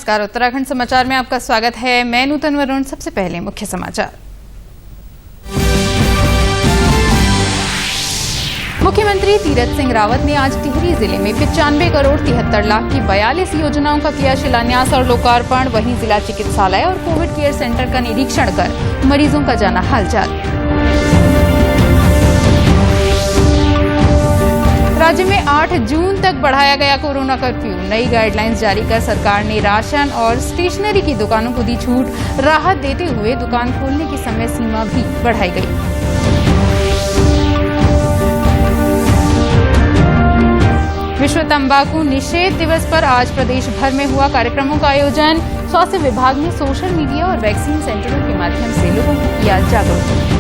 नमस्कार, उत्तराखंड समाचार में आपका स्वागत है। मैं नूतन वरुण। सबसे पहले मुख्य समाचार। मुख्यमंत्री तीरथ सिंह रावत ने आज टिहरी जिले में 95 करोड़ 73 लाख की 42 योजनाओं का किया शिलान्यास और लोकार्पण। वहीं जिला चिकित्सालय और कोविड केयर सेंटर का निरीक्षण कर मरीजों का जाना हालचाल। राज्य में 8 जून तक बढ़ाया गया कोरोना कर्फ्यू। नई गाइडलाइंस जारी कर सरकार ने राशन और स्टेशनरी की दुकानों को दी छूट। राहत देते हुए दुकान खोलने की समय सीमा भी बढ़ाई गई। विश्व तंबाकू निषेध दिवस पर आज प्रदेश भर में हुआ कार्यक्रमों का आयोजन। स्वास्थ्य विभाग ने सोशल मीडिया और वैक्सीन सेंटरों के माध्यम से लोगों को किया जागरूक।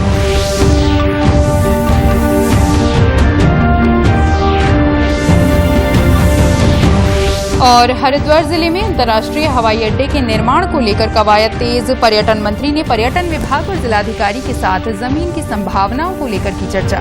और हरिद्वार जिले में अंतर्राष्ट्रीय हवाई अड्डे के निर्माण को लेकर कवायद तेज। पर्यटन मंत्री ने पर्यटन विभाग और जिलाधिकारी के साथ जमीन की संभावनाओं को लेकर की चर्चा।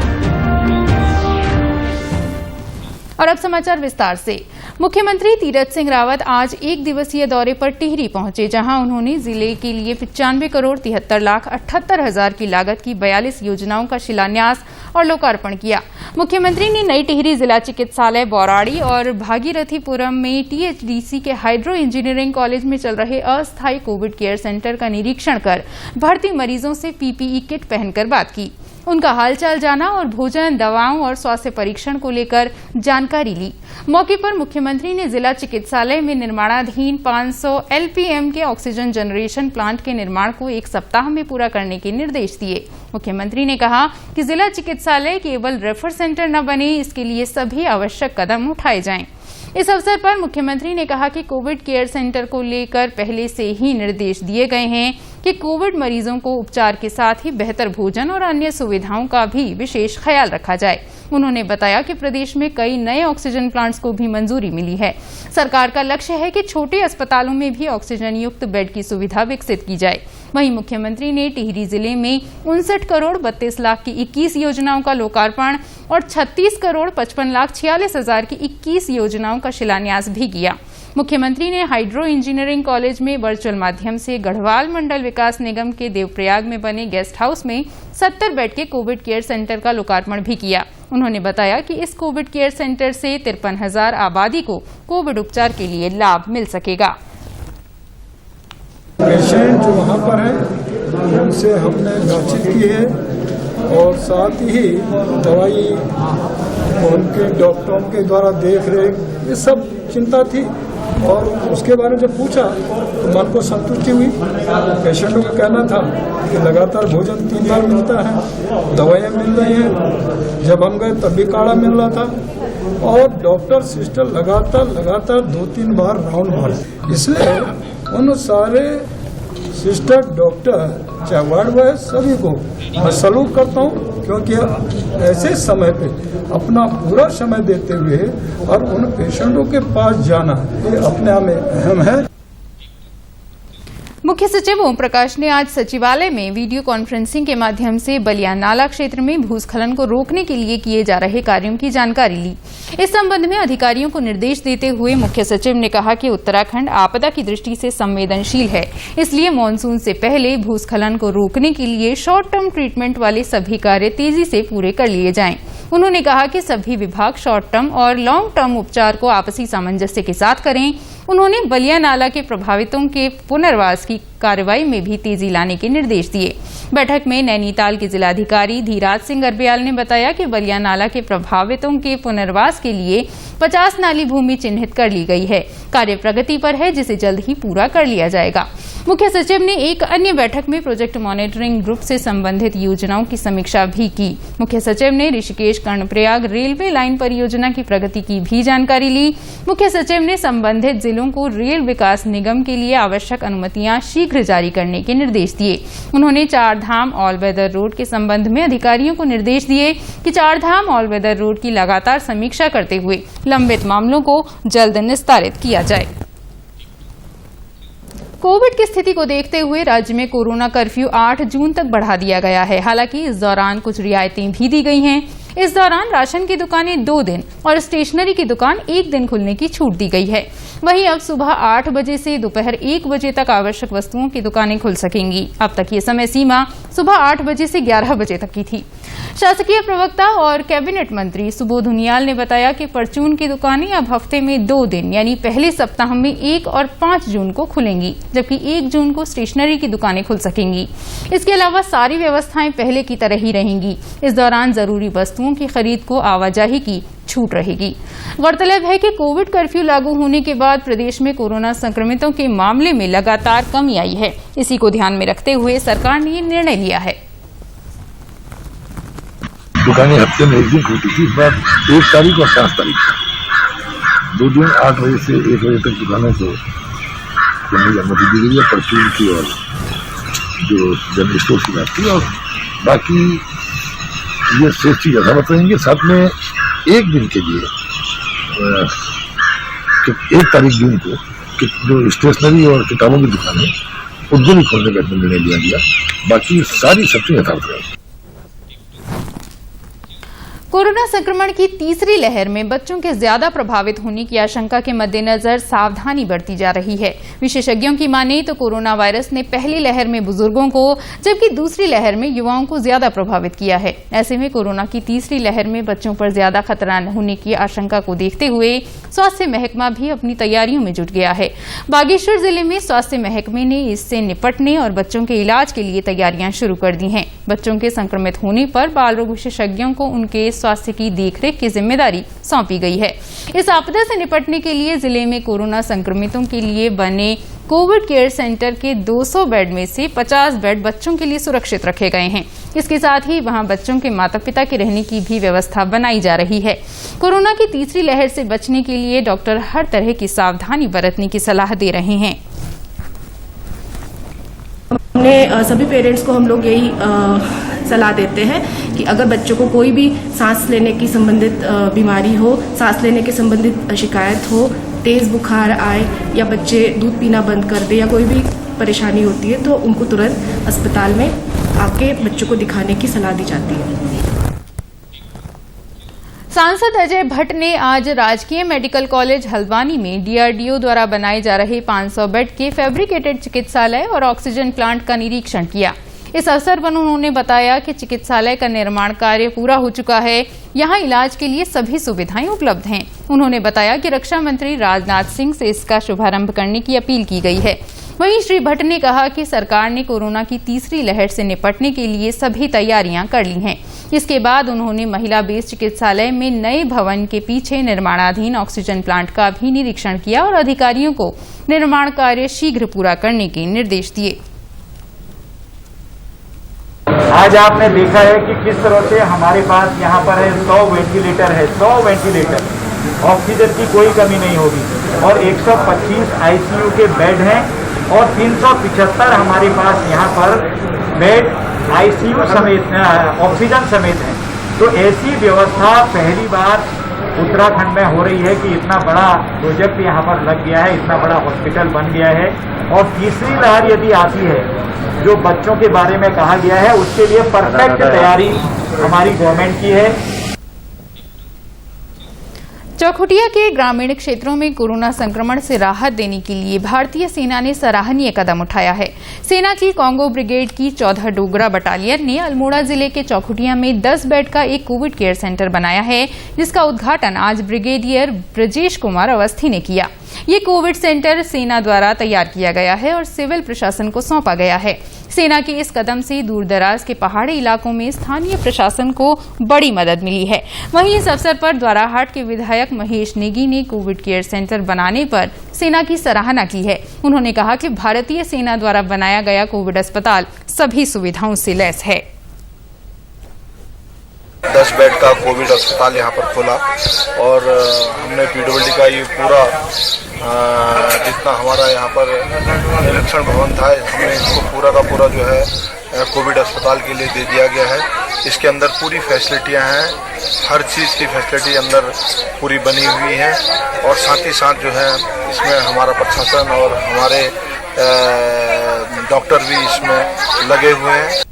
और अब समाचार विस्तार से। मुख्यमंत्री तीरथ सिंह रावत आज 1 दिवसीय दौरे पर टिहरी पहुंचे, जहां उन्होंने जिले के लिए 95 करोड़ 73 लाख 78 हजार की लागत की 42 योजनाओं का शिलान्यास और लोकार्पण किया। मुख्यमंत्री ने नई टिहरी जिला चिकित्सालय बौराड़ी और भागीरथीपुरम में टीएचडीसी के हाइड्रो इंजीनियरिंग कॉलेज में चल रहे अस्थायी कोविड केयर सेंटर का निरीक्षण कर भर्ती मरीजों से पीपीई किट पहनकर बात की। उनका हालचाल जाना और भोजन, दवाओं और स्वास्थ्य परीक्षण को लेकर जानकारी ली। मौके पर मुख्यमंत्री ने जिला चिकित्सालय में निर्माणाधीन 500 एलपीएम के ऑक्सीजन जनरेशन प्लांट के निर्माण को 1 सप्ताह में पूरा करने के निर्देश दिए। मुख्यमंत्री ने कहा कि जिला चिकित्सालय केवल रेफर सेंटर न बने, इसके लिए सभी आवश्यक कदम उठाए जाएं। इस अवसर पर मुख्यमंत्री ने कहा कि कोविड केयर सेंटर को लेकर पहले से ही निर्देश दिए गए हैं कि कोविड मरीजों को उपचार के साथ ही बेहतर भोजन और अन्य सुविधाओं का भी विशेष ख्याल रखा जाए। उन्होंने बताया कि प्रदेश में कई नए ऑक्सीजन प्लांट्स को भी मंजूरी मिली है। सरकार का लक्ष्य है कि छोटे अस्पतालों में भी ऑक्सीजन युक्त बेड की सुविधा विकसित की जाए। वहीं मुख्यमंत्री ने टिहरी जिले में 59 करोड़ 32 लाख की 21 योजनाओं का लोकार्पण और 36 करोड़ 55 लाख 46 हजार की 21 योजनाओं का शिलान्यास भी किया। मुख्यमंत्री ने हाइड्रो इंजीनियरिंग कॉलेज में वर्चुअल माध्यम से गढ़वाल मंडल विकास निगम के देवप्रयाग में बने गेस्ट हाउस में 70 बेड के कोविड केयर सेंटर का लोकार्पण भी किया। उन्होंने बताया कि इस कोविड केयर सेंटर से 53,000 आबादी को कोविड उपचार के लिए लाभ मिल सकेगा। पेशेंट जो वहाँ पर है उनसे हमने बातचीत की है और साथ ही दवाई उनके डॉक्टरों के द्वारा देख रेख, ये सब चिंता थी। और उसके बारे में जब पूछा तो मन को संतुष्टि हुई। पेशेंटों का कहना था कि लगातार भोजन 3 बार मिलता है, दवाइयाँ मिल रही हैं। जब हम गए तब भी काढ़ा मिल रहा था और डॉक्टर सिस्टर लगातार 2-3 बार राउंड मारे। इसलिए उन सारे सिस्टर डॉक्टर चाहे वार्ड बॉय सभी को मैं सलूट करता हूँ, क्योंकि ऐसे समय पे अपना पूरा समय देते हुए और उन पेशेंटों के पास जाना ये अपने आप में अहम है। मुख्य सचिव ओम प्रकाश ने आज सचिवालय में वीडियो कॉन्फ्रेंसिंग के माध्यम से बलिया नाला क्षेत्र में भूस्खलन को रोकने के लिए किए जा रहे कार्यों की जानकारी ली। इस संबंध में अधिकारियों को निर्देश देते हुए मुख्य सचिव ने कहा कि उत्तराखंड आपदा की दृष्टि से संवेदनशील है, इसलिए मानसून से पहले भूस्खलन को रोकने के लिए शॉर्ट टर्म ट्रीटमेंट वाले सभी कार्य तेजी से पूरे कर लिए जाएं। उन्होंने कहा कि सभी विभाग शॉर्ट टर्म और लॉन्ग टर्म उपचार को आपसी सामंजस्य के साथ करें। उन्होंने बलिया नाला के प्रभावितों के पुनर्वास की कार्रवाई में भी तेजी लाने के निर्देश दिए। बैठक में नैनीताल के जिलाधिकारी धीराज सिंह गर्ब्याल ने बताया कि बलिया नाला के प्रभावितों के पुनर्वास के लिए 50 नाली भूमि चिन्हित कर ली गई है। कार्य प्रगति पर है, जिसे जल्द ही पूरा कर लिया जाएगा। मुख्य सचिव ने एक अन्य बैठक में प्रोजेक्ट मॉनिटरिंग ग्रुप से संबंधित योजनाओं की समीक्षा भी की। मुख्य सचिव ने ऋषिकेश कर्णप्रयाग रेलवे लाइन परियोजना की प्रगति की भी जानकारी ली। मुख्य सचिव ने संबंधित जिलों को रेल विकास निगम के लिए आवश्यक अनुमतियां शीघ्र जारी करने के निर्देश दिए। उन्होंने 4 धाम ऑल वेदर रोड के संबंध में अधिकारियों को निर्देश दिए कि 4 धाम ऑल वेदर रोड की लगातार समीक्षा करते हुए लंबित मामलों को जल्द निस्तारित किया जाए। कोविड की स्थिति को देखते हुए राज्य में कोरोना कर्फ्यू 8 जून तक बढ़ा दिया गया है। हालांकि इस दौरान कुछ रियायतें भी दी गई हैं। इस दौरान राशन की दुकानें 2 दिन और स्टेशनरी की दुकान 1 दिन खुलने की छूट दी गई है। वहीं अब सुबह 8 बजे से दोपहर 1 बजे तक आवश्यक वस्तुओं की दुकानें खुल सकेंगी। अब तक ये समय सीमा सुबह 8 बजे से 11 बजे तक की थी। शासकीय प्रवक्ता और कैबिनेट मंत्री सुबोध उनियाल ने बताया कि परचून की दुकानें अब हफ्ते में 2 दिन यानी पहले सप्ताह में 1 और 5 जून को खुलेंगी, जबकि 1 जून को स्टेशनरी की दुकानें खुल सकेंगी। इसके अलावा सारी व्यवस्थाएं पहले की तरह ही रहेंगी। इस दौरान जरूरी वस्तुओं की खरीद को आवाजाही की छूट रहेगी। गौरतलब है कि कोविड कर्फ्यू लागू होने के बाद प्रदेश में कोरोना संक्रमितों के मामले में लगातार कमी आई है। इसी को ध्यान में रखते हुए सरकार ने ये निर्णय लिया है। दुकानें हफ्ते में 1 दिन खुलती थी, इस बार 1 तारीख और 7 तारीख 2 दिन 8 बजे से 1 बजे तक दुकानों को खुलने की अनुमति दी गई है। परचून की और जो जनरल स्टोर की बात की, और बाकी ये सेफ्टी का ध्यान रखेंगे। साथ में 1 दिन के लिए 1 तारीख जून को जो स्टेशनरी और किताबों की दुकान है उस दिन ही खोलने का निर्णय लिया गया। बाकी सारी सब्जी यथावत रहेगी। कोरोना संक्रमण की तीसरी लहर में बच्चों के ज्यादा प्रभावित होने की आशंका के मद्देनजर सावधानी बरती जा रही है। विशेषज्ञों की माने तो कोरोना वायरस ने पहली लहर में बुजुर्गों को, जबकि दूसरी लहर में युवाओं को ज्यादा प्रभावित किया है। ऐसे में कोरोना की तीसरी लहर में बच्चों पर ज्यादा खतरा होने की आशंका को देखते हुए स्वास्थ्य महकमा भी अपनी तैयारियों में जुट गया है। बागेश्वर जिले में स्वास्थ्य महकमे ने इससे निपटने और बच्चों के इलाज के लिए तैयारियां शुरू कर दी हैं। बच्चों के संक्रमित होने पर बाल रोग विशेषज्ञों को उनके स्वास्थ्य की देखरेख की जिम्मेदारी सौंपी गई है। इस आपदा से निपटने के लिए जिले में कोरोना संक्रमितों के लिए बने कोविड केयर सेंटर के 200 बेड में से 50 बेड बच्चों के लिए सुरक्षित रखे गए हैं। इसके साथ ही वहां बच्चों के माता पिता के रहने की भी व्यवस्था बनाई जा रही है। कोरोना की तीसरी लहर से बचने के लिए डॉक्टर हर तरह की सावधानी बरतने की सलाह दे रहे हैं। हमने सभी पेरेंट्स को हम लोग यही सलाह देते हैं कि अगर बच्चों को कोई भी सांस लेने की संबंधित बीमारी हो, सांस लेने के संबंधित शिकायत हो, तेज बुखार आए या बच्चे दूध पीना बंद कर दे या कोई भी परेशानी होती है तो उनको तुरंत अस्पताल में आके बच्चों को दिखाने की सलाह दी जाती है। सांसद अजय भट्ट ने आज राजकीय मेडिकल कॉलेज हल्द्वानी में डीआरडीओ द्वारा बनाए जा रहे 500 बेड के फैब्रिकेटेड चिकित्सालय और ऑक्सीजन प्लांट का निरीक्षण किया। इस अवसर पर उन्होंने बताया कि चिकित्सालय का निर्माण कार्य पूरा हो चुका है। यहां इलाज के लिए सभी सुविधाएं उपलब्ध हैं। उन्होंने बताया कि रक्षा मंत्री राजनाथ सिंह से इसका शुभारंभ करने की अपील की गई है। वहीं श्री भट्ट ने कहा कि सरकार ने कोरोना की तीसरी लहर से निपटने के लिए सभी तैयारियां कर ली हैं। इसके बाद उन्होंने महिला बेस चिकित्सालय में नए भवन के पीछे निर्माणाधीन ऑक्सीजन प्लांट का भी निरीक्षण किया और अधिकारियों को निर्माण कार्य शीघ्र पूरा करने के निर्देश दिए। आज आपने देखा है कि किस तरह से हमारे पास यहाँ पर है 100 वेंटिलेटर है, 100 वेंटिलेटर, ऑक्सीजन की कोई कमी नहीं होगी और 125 आईसीयू के बेड हैं और 375 हमारे पास यहाँ पर बेड आईसीयू समेत ऑक्सीजन समेत है। तो ऐसी व्यवस्था पहली बार उत्तराखंड में हो रही है कि इतना बड़ा प्रोजेक्ट यहाँ पर लग गया है, इतना बड़ा हॉस्पिटल बन गया है। और तीसरी लहर यदि आती है, जो बच्चों के बारे में कहा गया है, उसके लिए परफेक्ट तैयारी हमारी गवर्नमेंट की है। चौखुटिया के ग्रामीण क्षेत्रों में कोरोना संक्रमण से राहत देने के लिए भारतीय सेना ने सराहनीय कदम उठाया है। सेना की कांगो ब्रिगेड की 14 डोगरा बटालियन ने अल्मोड़ा जिले के चौखुटिया में 10 बेड का एक कोविड केयर सेंटर बनाया है, जिसका उद्घाटन आज ब्रिगेडियर ब्रजेश कुमार अवस्थी ने किया। ये कोविड सेंटर सेना द्वारा तैयार किया गया है और सिविल प्रशासन को सौंपा गया है। सेना के इस कदम से दूरदराज के पहाड़ी इलाकों में स्थानीय प्रशासन को बड़ी मदद मिली है। वहीं इस अवसर पर द्वाराहाट के विधायक महेश नेगी ने कोविड केयर सेंटर बनाने पर सेना की सराहना की है। उन्होंने कहा कि भारतीय सेना द्वारा बनाया गया कोविड अस्पताल सभी सुविधाओं से लैस है। 10 बेड का कोविड अस्पताल यहाँ पर खोला और हमने पीडब्ल्यूडी का ये पूरा जितना हमारा यहाँ पर निरीक्षण भवन था, हमने इसको पूरा का पूरा जो है कोविड अस्पताल के लिए दे दिया गया है। इसके अंदर पूरी फैसिलिटियाँ हैं, हर चीज़ की फैसिलिटी अंदर पूरी बनी हुई है और साथ ही साथ जो है इसमें हमारा प्रशासन और हमारे डॉक्टर भी इसमें लगे हुए हैं।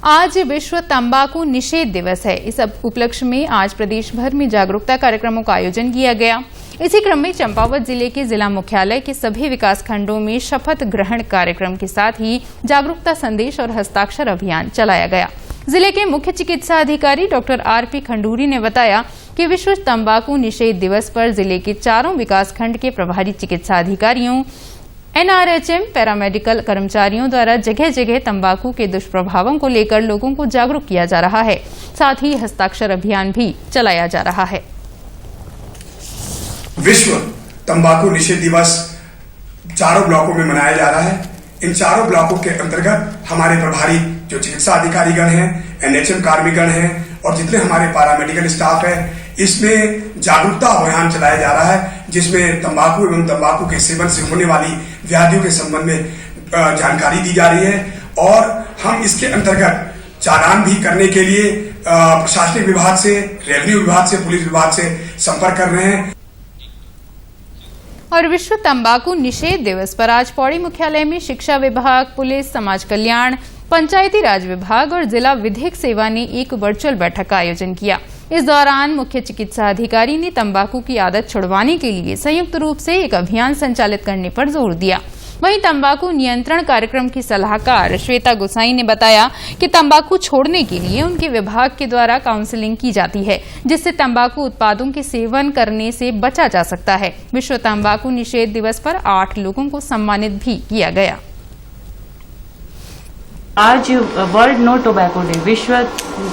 आज विश्व तंबाकू निषेध दिवस है। इस उपलक्ष्य में आज प्रदेश भर में जागरूकता कार्यक्रमों का आयोजन किया गया। इसी क्रम में चंपावत जिले के जिला मुख्यालय के सभी विकास खंडों में शपथ ग्रहण कार्यक्रम के साथ ही जागरूकता संदेश और हस्ताक्षर अभियान चलाया गया। जिले के मुख्य चिकित्सा अधिकारी डॉक्टर आरपी खंडूरी ने बताया कि विश्व तंबाकू निषेध दिवस पर जिले के चारों विकास खंड के प्रभारी चिकित्सा अधिकारियों, एनआरएचएम, पैरामेडिकल कर्मचारियों द्वारा जगह जगह तंबाकू के दुष्प्रभावों को लेकर लोगों को जागरूक किया जा रहा है। साथ ही हस्ताक्षर अभियान भी चलाया जा रहा है। विश्व तंबाकू निषेध दिवस चारों ब्लॉकों में मनाया जा रहा है। इन चारों ब्लॉकों के अंतर्गत हमारे प्रभारी जो चिकित्सा अधिकारीगण हैं, एनएचएम कार्मिकगण हैं और जितने हमारे पैरामेडिकल स्टाफ है, इसमें जागरूकता अभियान चलाया जा रहा है, जिसमें तंबाकू एवं तंबाकू के सेवन से होने वाली व्याधियों के संबंध में जानकारी दी जा रही है। और हम इसके अंतर्गत चालान भी करने के लिए प्रशासनिक विभाग से, रेवेन्यू विभाग से, पुलिस विभाग से संपर्क कर रहे हैं। और विश्व तंबाकू निषेध दिवस पर आज पौड़ी मुख्यालय में शिक्षा विभाग, पुलिस, समाज कल्याण, पंचायती राज विभाग और जिला विधिक सेवा ने एक वर्चुअल बैठक का आयोजन किया। इस दौरान मुख्य चिकित्सा अधिकारी ने तंबाकू की आदत छुड़वाने के लिए संयुक्त रूप से एक अभियान संचालित करने पर जोर दिया। वहीं तंबाकू नियंत्रण कार्यक्रम की सलाहकार श्वेता गोसाई ने बताया कि तंबाकू छोड़ने के लिए उनके विभाग के द्वारा काउंसलिंग की जाती है, जिससे तंबाकू उत्पादों के सेवन करने से बचा जा सकता है। विश्व तंबाकू निषेध दिवस पर 8 लोगों को सम्मानित भी किया गया। आज वर्ल्ड नो टोबैको डे, विश्व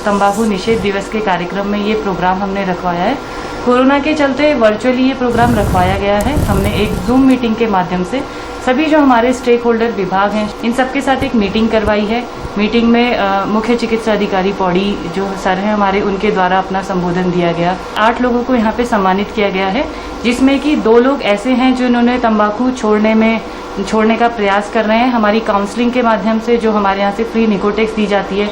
तंबाकू निषेध दिवस के कार्यक्रम में ये प्रोग्राम हमने रखवाया है। कोरोना के चलते वर्चुअली ये प्रोग्राम रखवाया गया है। हमने एक जूम मीटिंग के माध्यम से सभी जो हमारे स्टेक होल्डर विभाग हैं, इन सबके साथ एक मीटिंग करवाई है। मीटिंग में मुख्य चिकित्सा अधिकारी पौड़ी जो सर हैं हमारे, उनके द्वारा अपना संबोधन दिया गया। 8 लोगों को यहाँ पे सम्मानित किया गया है, जिसमें कि 2 लोग ऐसे हैं जिन्होंने तंबाकू छोड़ने का प्रयास कर रहे हैं। हमारी काउंसलिंग के माध्यम से जो हमारे यहाँ से फ्री निकोटेक्स दी जाती है।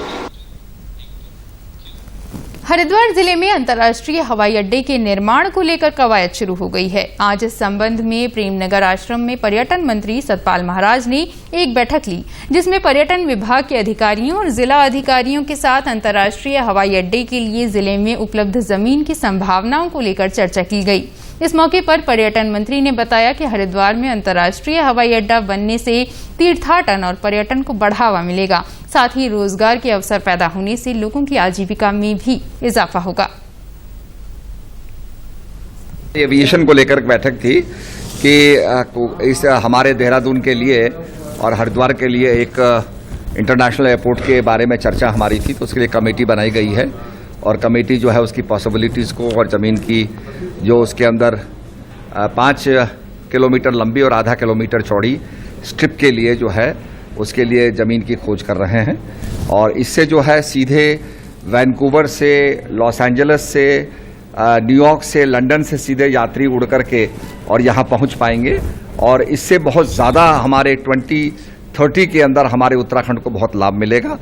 हरिद्वार जिले में अंतर्राष्ट्रीय हवाई अड्डे के निर्माण को लेकर कवायद शुरू हो गई है। आज इस संबंध में प्रेमनगर आश्रम में पर्यटन मंत्री सतपाल महाराज ने एक बैठक ली, जिसमें पर्यटन विभाग के अधिकारियों और जिला अधिकारियों के साथ अंतर्राष्ट्रीय हवाई अड्डे के लिए जिले में उपलब्ध जमीन की संभावनाओं को लेकर चर्चा की गई। इस मौके पर पर्यटन मंत्री ने बताया कि हरिद्वार में अंतर्राष्ट्रीय हवाई अड्डा बनने से तीर्थाटन और पर्यटन को बढ़ावा मिलेगा। साथ ही रोजगार के अवसर पैदा होने से लोगों की आजीविका में भी इजाफा होगा। एविएशन को लेकर बैठक थी कि इस हमारे देहरादून के लिए और हरिद्वार के लिए एक इंटरनेशनल एयरपोर्ट के बारे में चर्चा हमारी थी, तो उसके लिए कमेटी बनाई गई है। और कमेटी जो है उसकी पॉसिबिलिटीज़ को और ज़मीन की जो उसके अंदर 5 किलोमीटर लंबी और आधा किलोमीटर चौड़ी स्ट्रिप के लिए जो है उसके लिए ज़मीन की खोज कर रहे हैं। और इससे जो है सीधे वैंकूवर से, लॉस एंजलिस से, न्यूयॉर्क से, लंदन से सीधे यात्री उड़ करके और यहाँ पहुँच पाएंगे। और इससे बहुत ज़्यादा हमारे 2030 के अंदर हमारे उत्तराखंड को बहुत लाभ मिलेगा।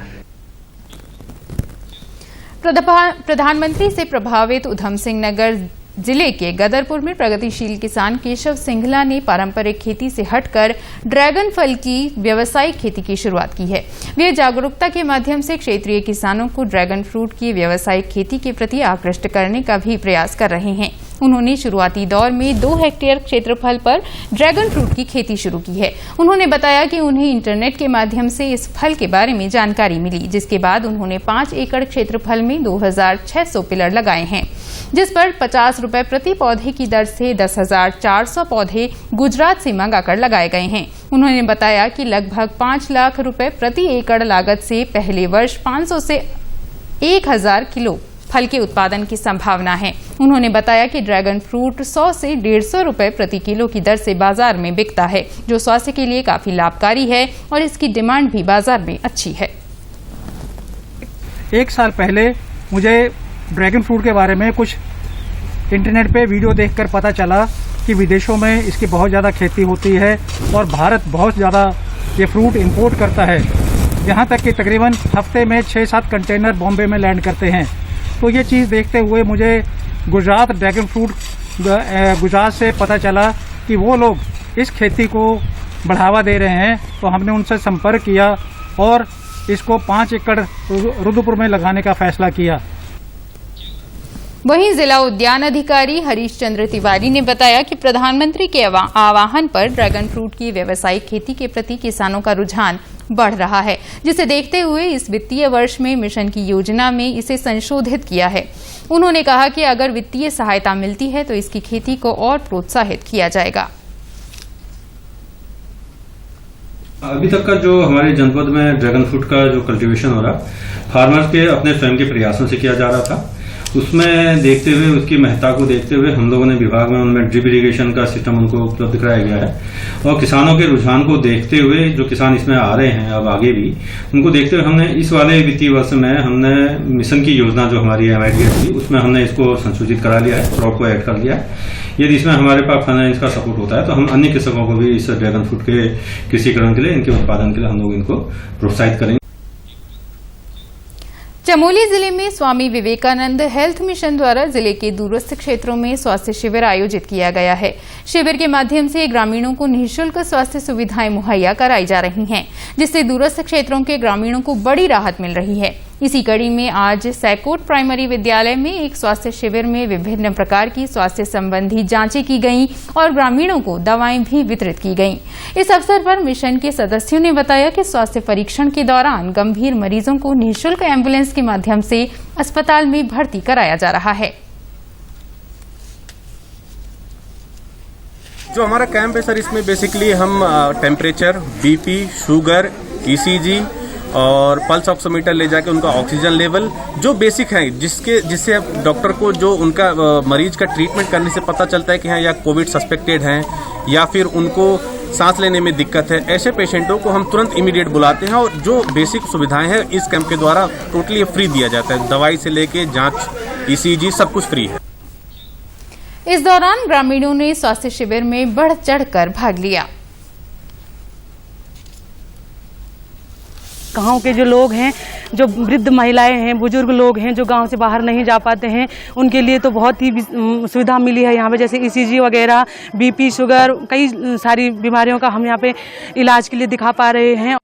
प्रधानमंत्री से प्रभावित उधम सिंह नगर जिले के गदरपुर में प्रगतिशील किसान केशव सिंघला ने पारंपरिक खेती से हटकर ड्रैगन फल की व्यावसायिक खेती की शुरुआत की है। वे जागरूकता के माध्यम से क्षेत्रीय किसानों को ड्रैगन फ्रूट की व्यावसायिक खेती के प्रति आकृष्ट करने का भी प्रयास कर रहे हैं। उन्होंने शुरुआती दौर में 2 हेक्टेयर क्षेत्रफल पर ड्रैगन फ्रूट की खेती शुरू की है। उन्होंने बताया कि उन्हें इंटरनेट के माध्यम से इस फल के बारे में जानकारी मिली, जिसके बाद उन्होंने 5 एकड़ क्षेत्रफल में 2600 पिलर लगाए हैं, जिस पर 50 रुपए प्रति पौधे की दर से 10,400 पौधे गुजरात से मंगाकर लगाए गए हैं। उन्होंने बताया कि लगभग 5 लाख रुपए प्रति एकड़ लागत से पहले वर्ष 500 से 1000 किलो फल के उत्पादन की संभावना है। उन्होंने बताया कि ड्रैगन फ्रूट 100 से 150 रुपए प्रति किलो की दर से बाजार में बिकता है, जो स्वास्थ्य के लिए काफी लाभकारी है और इसकी डिमांड भी बाजार में अच्छी है। 1 साल पहले मुझे ड्रैगन फ्रूट के बारे में कुछ इंटरनेट पे वीडियो देखकर पता चला कि विदेशों में इसकी बहुत ज़्यादा खेती होती है और भारत बहुत ज़्यादा ये फ्रूट इंपोर्ट करता है। यहाँ तक कि तकरीबन हफ्ते में 6-7 कंटेनर बॉम्बे में लैंड करते हैं। तो ये चीज़ देखते हुए मुझे गुजरात ड्रैगन फ्रूट गुजरात से पता चला कि वो लोग इस खेती को बढ़ावा दे रहे हैं। तो हमने उनसे संपर्क किया और इसको 5 एकड़ रुद्रपुर में लगाने का फैसला किया। वहीं जिला उद्यान अधिकारी हरीश चंद्र तिवारी ने बताया कि प्रधानमंत्री के आह्वान पर ड्रैगन फ्रूट की व्यावसायिक खेती के प्रति किसानों का रुझान बढ़ रहा है, जिसे देखते हुए इस वित्तीय वर्ष में मिशन की योजना में इसे संशोधित किया है। उन्होंने कहा कि अगर वित्तीय सहायता मिलती है तो इसकी खेती को और प्रोत्साहित किया जाएगा। अभी तक का जो हमारे जनपद में ड्रैगन फ्रूट का जो कल्टीवेशन हो रहा, फार्मर्स के अपने स्वयं के प्रयासों से किया जा रहा था। उसमें देखते हुए, उसकी महत्ता को देखते हुए हम लोगों ने विभाग में उनमें ड्रिप इरिगेशन का सिस्टम उनको उपलब्ध कराया गया है और किसानों के रुझान को देखते हुए जो किसान इसमें आ रहे हैं अब आगे भी, उनको देखते हुए हमने इस वाले वित्तीय वर्ष में हमने मिशन की योजना जो हमारी MIDF थी उसमें हमने इसको संशोधित करा लिया है, क्रॉप को ऐड कर लिया है। यदि इसमें हमारे पास फाइनेंस का सपोर्ट होता है तो हम अन्य कृषकों को भी इस ड्रैगन फ्रूट के कृषिकरण के लिए, इनके उत्पादन के लिए हम लोग इनको प्रोत्साहित करेंगे। चमोली जिले में स्वामी विवेकानंद हेल्थ मिशन द्वारा जिले के दूरस्थ क्षेत्रों में स्वास्थ्य शिविर आयोजित किया गया है। शिविर के माध्यम से ग्रामीणों को निःशुल्क स्वास्थ्य सुविधाएं मुहैया कराई जा रही हैं, जिससे दूरस्थ क्षेत्रों के ग्रामीणों को बड़ी राहत मिल रही है। इसी कड़ी में आज सैकोट प्राइमरी विद्यालय में एक स्वास्थ्य शिविर में विभिन्न प्रकार की स्वास्थ्य संबंधी जांचें की गईं और ग्रामीणों को दवाएं भी वितरित की गईं। इस अवसर पर मिशन के सदस्यों ने बताया कि स्वास्थ्य परीक्षण के दौरान गंभीर मरीजों को निःशुल्क एम्बुलेंस के माध्यम से अस्पताल में भर्ती कराया जा रहा है। जो हमारा कैंप है सर, इसमें बेसिकली हम टेम्परेचर, BP, शुगर, ECG और पल्स ऑक्सीमीटर ले जाके उनका ऑक्सीजन लेवल जो बेसिक है, जिससे डॉक्टर को जो उनका मरीज का ट्रीटमेंट करने से पता चलता है कि हाँ या कोविड सस्पेक्टेड हैं या फिर उनको सांस लेने में दिक्कत है, ऐसे पेशेंटों को हम तुरंत इमीडिएट बुलाते हैं और जो बेसिक सुविधाएं हैं इस कैंप के द्वारा टोटली फ्री दिया जाता है। दवाई से लेके जांच, ECG सब कुछ फ्री है। इस दौरान ग्रामीणों ने स्वास्थ्य शिविर में बढ़ चढ़कर भाग लिया। गाँव के जो लोग हैं, जो वृद्ध महिलाएं हैं, बुजुर्ग लोग हैं जो गांव से बाहर नहीं जा पाते हैं, उनके लिए तो बहुत ही सुविधा मिली है यहाँ पे, जैसे ECG वगैरह, BP, शुगर, कई सारी बीमारियों का हम यहाँ पे इलाज के लिए दिखा पा रहे हैं।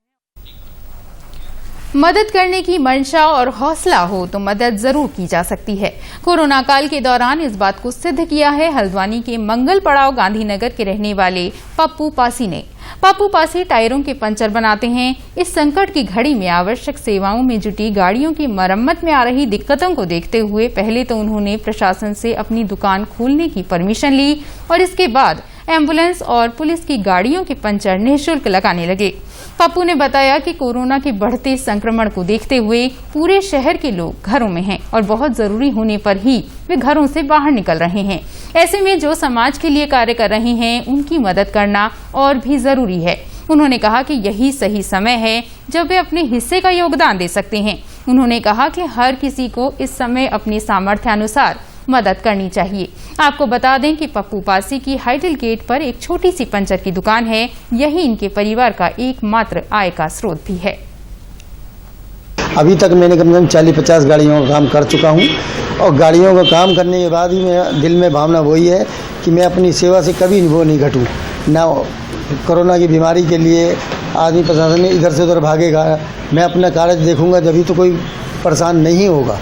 मदद करने की मंशा और हौसला हो तो मदद जरूर की जा सकती है। कोरोना काल के दौरान इस बात को सिद्ध किया है हल्द्वानी के मंगल पड़ाव गांधीनगर के रहने वाले पप्पू पासी ने। पप्पू पासी टायरों के पंचर बनाते हैं। इस संकट की घड़ी में आवश्यक सेवाओं में जुटी गाड़ियों की मरम्मत में आ रही दिक्कतों को देखते हुए पहले तो उन्होंने प्रशासन से अपनी दुकान खोलने की परमिशन ली और इसके बाद एम्बुलेंस और पुलिस की गाड़ियों के पंचर निःशुल्क लगाने लगे। पप्पू ने बताया कि कोरोना के बढ़ते संक्रमण को देखते हुए पूरे शहर के लोग घरों में हैं और बहुत जरूरी होने पर ही वे घरों से बाहर निकल रहे हैं। ऐसे में जो समाज के लिए कार्य कर रहे हैं उनकी मदद करना और भी जरूरी है। उन्होंने कहा कि यही सही समय है जब वे अपने हिस्से का योगदान दे सकते हैं। उन्होंने कहा कि हर किसी को इस समय अपने सामर्थ्य अनुसार मदद करनी चाहिए। आपको बता दें कि पप्पू पासी की हाइडल गेट पर एक छोटी सी पंचर की दुकान है। यही इनके परिवार का एकमात्र आय का स्रोत भी है। अभी तक मैंने कम से कम 40-50 गाड़ियों का काम कर चुका हूं और गाड़ियों का काम करने के बाद ही मेरा दिल में भावना वही है कि मैं अपनी सेवा से कभी वो नहीं घटूं। ना कोरोना की बीमारी के लिए आदमी प्रशासन में इधर से उधर भागेगा, मैं अपना कार्य देखूंगा जभी तो कोई परेशान नहीं होगा।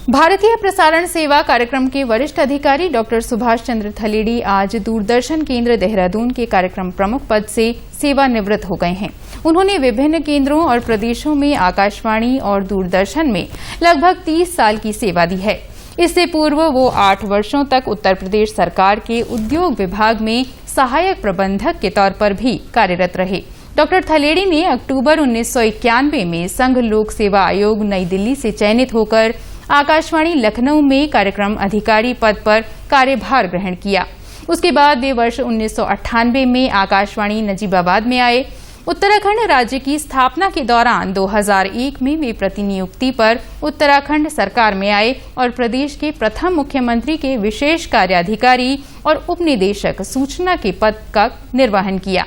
भारतीय प्रसारण सेवा कार्यक्रम के वरिष्ठ अधिकारी डॉक्टर सुभाष चंद्र थलेड़ी आज दूरदर्शन केंद्र देहरादून के कार्यक्रम प्रमुख पद से सेवानिवृत्त हो गए हैं। उन्होंने विभिन्न केंद्रों और प्रदेशों में आकाशवाणी और दूरदर्शन में लगभग 30 साल की सेवा दी है। इससे पूर्व वो 8 वर्षों तक उत्तर प्रदेश सरकार के उद्योग विभाग में सहायक प्रबंधक के तौर पर भी कार्यरत रहे। डॉक्टर थलेड़ी ने अक्टूबर 1991 में संघ लोक सेवा आयोग नई दिल्ली से चयनित होकर आकाशवाणी लखनऊ में कार्यक्रम अधिकारी पद पर कार्यभार ग्रहण किया। उसके बाद वे वर्ष 1998 में आकाशवाणी नजीबाबाद में आए। उत्तराखंड राज्य की स्थापना के दौरान 2001 में वे प्रतिनियुक्ति पर उत्तराखंड सरकार में आए और प्रदेश के प्रथम मुख्यमंत्री के विशेष कार्याधिकारी और उपनिदेशक सूचना के पद का निर्वहन किया।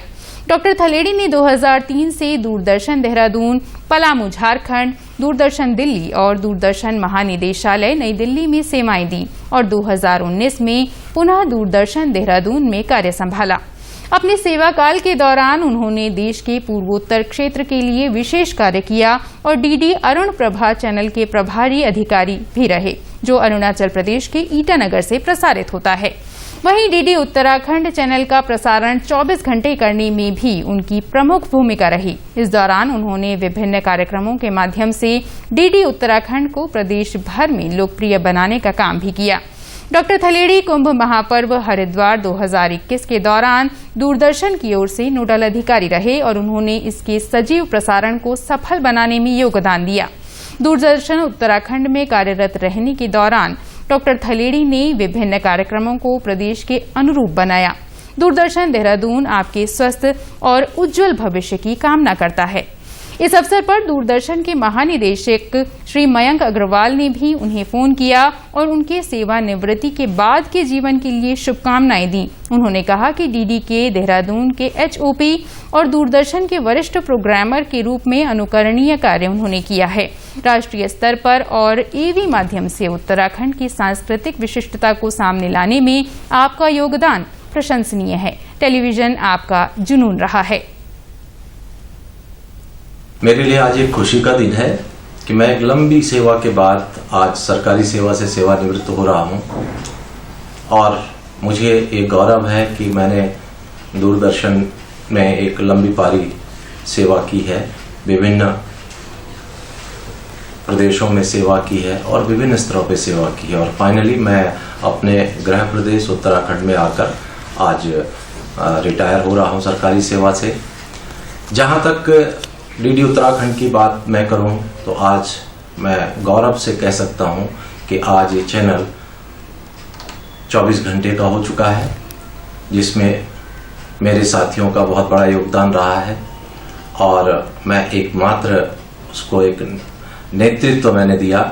डॉक्टर थलेड़ी ने 2003 से दूरदर्शन देहरादून, पलामू झारखंड, दूरदर्शन दिल्ली और दूरदर्शन महानिदेशालय नई दिल्ली में सेवाएं दी और 2019 में पुनः दूरदर्शन देहरादून में कार्य संभाला। अपने सेवा काल के दौरान उन्होंने देश के पूर्वोत्तर क्षेत्र के लिए विशेष कार्य किया और डीडी अरुण प्रभा चैनल के प्रभारी अधिकारी भी रहे, जो अरुणाचल प्रदेश के ईटानगर से प्रसारित होता है। वहीं डीडी उत्तराखंड चैनल का प्रसारण 24 घंटे करने में भी उनकी प्रमुख भूमिका रही। इस दौरान उन्होंने विभिन्न कार्यक्रमों के माध्यम से डीडी उत्तराखंड को प्रदेश भर में लोकप्रिय बनाने का काम भी किया। डॉक्टर थलेड़ी कुंभ महापर्व हरिद्वार 2021 के दौरान दूरदर्शन की ओर से नोडल अधिकारी रहे और उन्होंने इसके सजीव प्रसारण को सफल बनाने में योगदान दिया। दूरदर्शन उत्तराखंड में कार्यरत रहने के दौरान डॉक्टर थलेड़ी ने विभिन्न कार्यक्रमों को प्रदेश के अनुरूप बनाया। दूरदर्शन देहरादून आपके स्वस्थ और उज्जवल भविष्य की कामना करता है। इस अवसर पर दूरदर्शन के महानिदेशक श्री मयंक अग्रवाल ने भी उन्हें फोन किया और उनके सेवानिवृत्ति के बाद के जीवन के लिए शुभकामनाएं दी। उन्होंने कहा कि डीडी के देहरादून के एचओपी और दूरदर्शन के वरिष्ठ प्रोग्रामर के रूप में अनुकरणीय कार्य उन्होंने किया है। राष्ट्रीय स्तर पर और एवी माध्यम से उत्तराखंड की सांस्कृतिक विशिष्टता को सामने लाने में आपका योगदान प्रशंसनीय है। टेलीविजन आपका जुनून रहा है। मेरे लिए आज एक खुशी का दिन है कि मैं एक लंबी सेवा के बाद आज सरकारी सेवा से सेवानिवृत्त हो रहा हूं और मुझे एक गौरव है कि मैंने दूरदर्शन में एक लंबी पारी सेवा की है, विभिन्न प्रदेशों में सेवा की है और विभिन्न स्तरों पे सेवा की है और फाइनली मैं अपने गृह प्रदेश उत्तराखंड में आकर आज रिटायर हो रहा हूं सरकारी सेवा से। जहां तक डीडी उत्तराखंड की बात मैं करूं तो आज मैं गौरव से कह सकता हूं कि आज ये चैनल 24 घंटे का हो चुका है, जिसमें मेरे साथियों का बहुत बड़ा योगदान रहा है और मैं एकमात्र उसको एक नेतृत्व मैंने दिया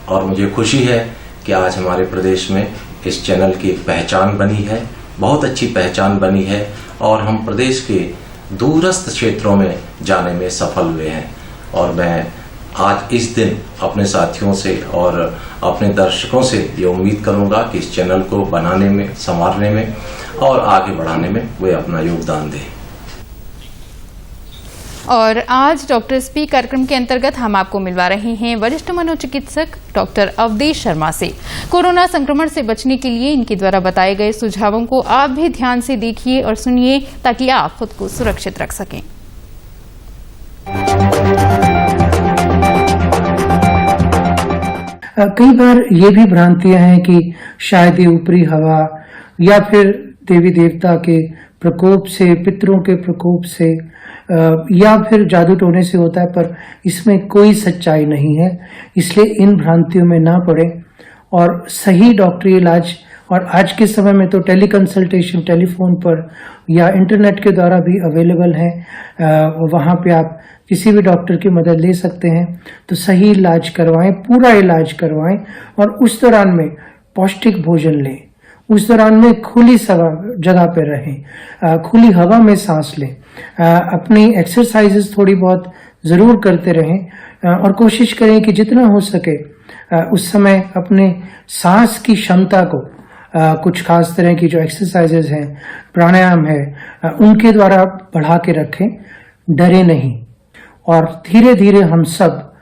और मुझे खुशी है कि आज हमारे प्रदेश में इस चैनल की एक पहचान बनी है, बहुत अच्छी पहचान बनी है और हम प्रदेश के दूरस्थ क्षेत्रों में जाने में सफल हुए हैं। और मैं आज इस दिन अपने साथियों से और अपने दर्शकों से ये उम्मीद करूंगा कि इस चैनल को बनाने में, संवारने में और आगे बढ़ाने में वे अपना योगदान दें। और आज डॉक्टर स्पीक कार्यक्रम के अंतर्गत हम आपको मिलवा रहे हैं वरिष्ठ मनोचिकित्सक डॉक्टर अवधेश शर्मा से। कोरोना संक्रमण से बचने के लिए इनके द्वारा बताए गए सुझावों को आप भी ध्यान से देखिए और सुनिए ताकि आप खुद को सुरक्षित रख सकें। कई बार ये भी भ्रांतियां हैं कि शायद ये ऊपरी हवा या फिर देवी देवता के प्रकोप से, पितरों के प्रकोप से या फिर जादू टोने से होता है, पर इसमें कोई सच्चाई नहीं है। इसलिए इन भ्रांतियों में ना पड़े और सही डॉक्टरी इलाज, और आज के समय में तो टेली कंसल्टेशन टेलीफोन पर या इंटरनेट के द्वारा भी अवेलेबल है, वहां पे आप किसी भी डॉक्टर की मदद ले सकते हैं। तो सही इलाज करवाएं, पूरा इलाज करवाएं और उस दौरान में पौष्टिक भोजन लें, उस दौरान में खुली जगह पे रहें, खुली हवा में सांस लें, अपनी एक्सरसाइजेस थोड़ी बहुत जरूर करते रहें और कोशिश करें कि जितना हो सके उस समय अपने सांस की क्षमता को कुछ खास तरह की जो एक्सरसाइजेस हैं, प्राणायाम है, उनके द्वारा बढ़ा के रखें, डरे नहीं। और धीरे धीरे हम सब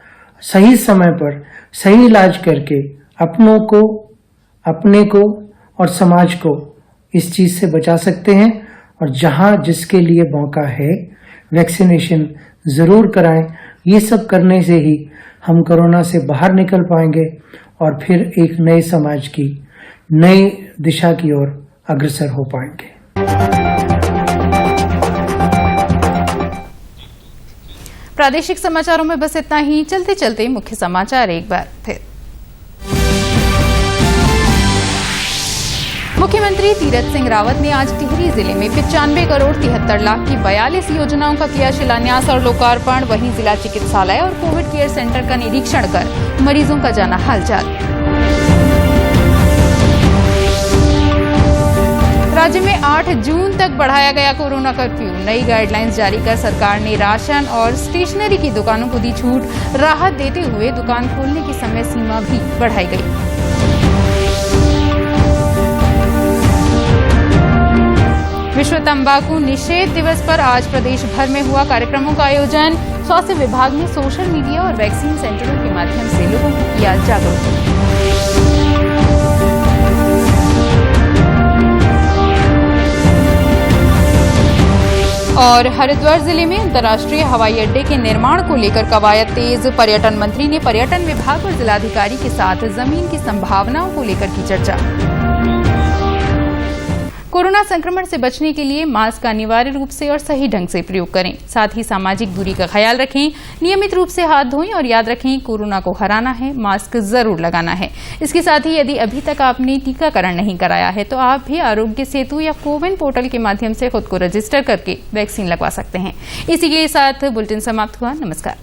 सही समय पर सही इलाज करके अपनों को, अपने को और समाज को इस चीज से बचा सकते हैं। और जहां जिसके लिए मौका है वैक्सीनेशन जरूर कराएं। ये सब करने से ही हम कोरोना से बाहर निकल पाएंगे और फिर एक नए समाज की नई दिशा की ओर अग्रसर हो पाएंगे। प्रादेशिक समाचारों में बस इतना ही। चलते चलते मुख्य समाचार एक बार फिर। मुख्यमंत्री तीरथ सिंह रावत ने आज टिहरी जिले में 95 करोड़ 73 लाख की 42 योजनाओं का किया शिलान्यास और लोकार्पण। वहीं जिला चिकित्सालय और कोविड केयर सेंटर का निरीक्षण कर मरीजों का जाना हालचाल। राज्य में 8 जून तक बढ़ाया गया कोरोना कर्फ्यू। नई गाइडलाइंस जारी कर सरकार ने राशन और स्टेशनरी की दुकानों को दी छूट। राहत देते हुए दुकान खोलने की समय सीमा भी बढ़ाई गई। विश्व तंबाकू निषेध दिवस पर आज प्रदेश भर में हुआ कार्यक्रमों का आयोजन। स्वास्थ्य विभाग ने सोशल मीडिया और वैक्सीन सेंटरों के माध्यम से लोगों को किया जागरूक। और हरिद्वार जिले में अंतर्राष्ट्रीय हवाई अड्डे के निर्माण को लेकर कवायद तेज। पर्यटन मंत्री ने पर्यटन विभाग और जिलाधिकारी के साथ जमीन की संभावनाओं को लेकर की चर्चा। कोरोना संक्रमण से बचने के लिए मास्क का अनिवार्य रूप से और सही ढंग से प्रयोग करें। साथ ही सामाजिक दूरी का ख्याल रखें, नियमित रूप से हाथ धोएं और याद रखें, कोरोना को हराना है, मास्क जरूर लगाना है। इसके साथ ही यदि अभी तक आपने टीकाकरण नहीं कराया है तो आप भी आरोग्य सेतु या कोविन पोर्टल के माध्यम से खुद को रजिस्टर करके वैक्सीन लगवा सकते हैं। इसी के साथ बुलेटिन समाप्त हुआ। नमस्कार।